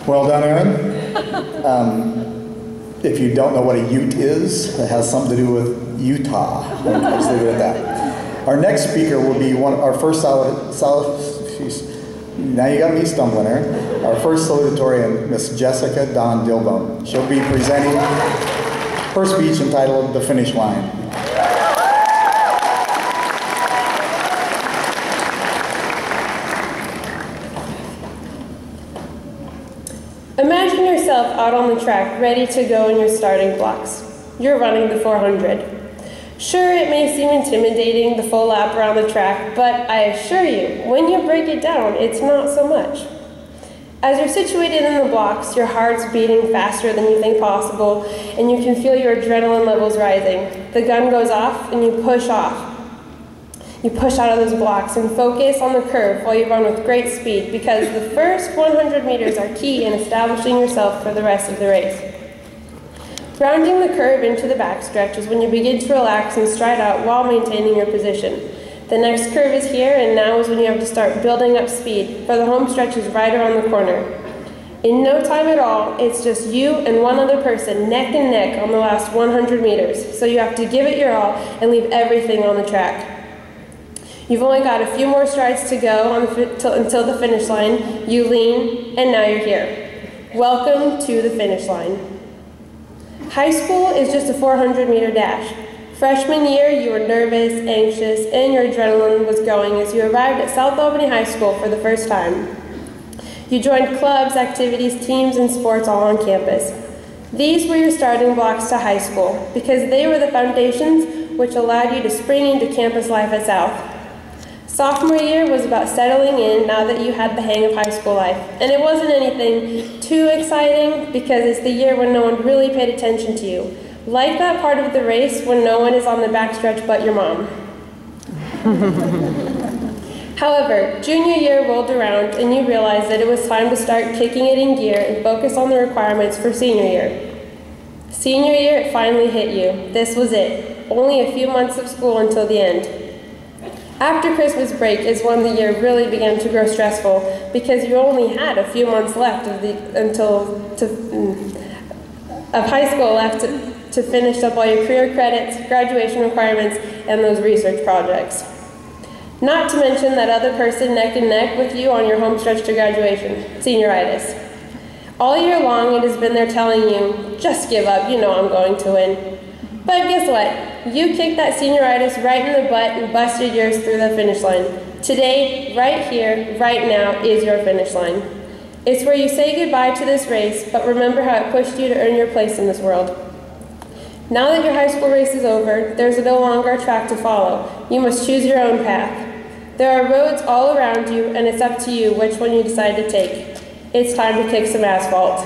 Well done, Aaron. If you don't know what a Ute is, it has something to do with Utah. I'll just leave it at that. Our next speaker will be our first now you got me stumbling, Aaron. Our first salutatorian, Miss Jessica Dawn Dilbone. She'll be presenting her speech entitled The Finish Line. Imagine yourself out on the track, ready to go in your starting blocks. You're running the 400. Sure, it may seem intimidating, the full lap around the track, but I assure you, when you break it down, it's not so much. As you're situated in the blocks, your heart's beating faster than you think possible, and you can feel your adrenaline levels rising. The gun goes off, and you push off. You push out of those blocks and focus on the curve while you run with great speed, because the first 100 meters are key in establishing yourself for the rest of the race. Rounding the curve into the backstretch is when you begin to relax and stride out while maintaining your position. The next curve is here, and now is when you have to start building up speed, for the home stretch is right around the corner. In no time at all, it's just you and one other person neck and neck on the last 100 meters, so you have to give it your all and leave everything on the track. You've only got a few more strides to go until the finish line. You lean, and now you're here. Welcome to the finish line. High school is just a 400-meter dash. Freshman year, you were nervous, anxious, and your adrenaline was going as you arrived at South Albany High School for the first time. You joined clubs, activities, teams, and sports all on campus. These were your starting blocks to high school because they were the foundations which allowed you to spring into campus life at South. Sophomore year was about settling in now that you had the hang of high school life, and it wasn't anything too exciting because it's the year when no one really paid attention to you. Like that part of the race when no one is on the backstretch but your mom. However, junior year rolled around and you realized that it was time to start kicking it in gear and focus on the requirements for senior year. Senior year, it finally hit you. This was it. Only a few months of school until the end. After Christmas break is when the year really began to grow stressful because you only had a few months left of high school left to finish up all your career credits, graduation requirements, and those research projects. Not to mention that other person neck and neck with you on your home stretch to graduation, senioritis. All year long it has been there telling you, just give up, you know I'm going to win. But guess what? You kicked that senioritis right in the butt and busted yours through the finish line. Today, right here, right now, is your finish line. It's where you say goodbye to this race, but remember how it pushed you to earn your place in this world. Now that your high school race is over, there's no longer a track to follow. You must choose your own path. There are roads all around you, and it's up to you which one you decide to take. It's time to kick some asphalt.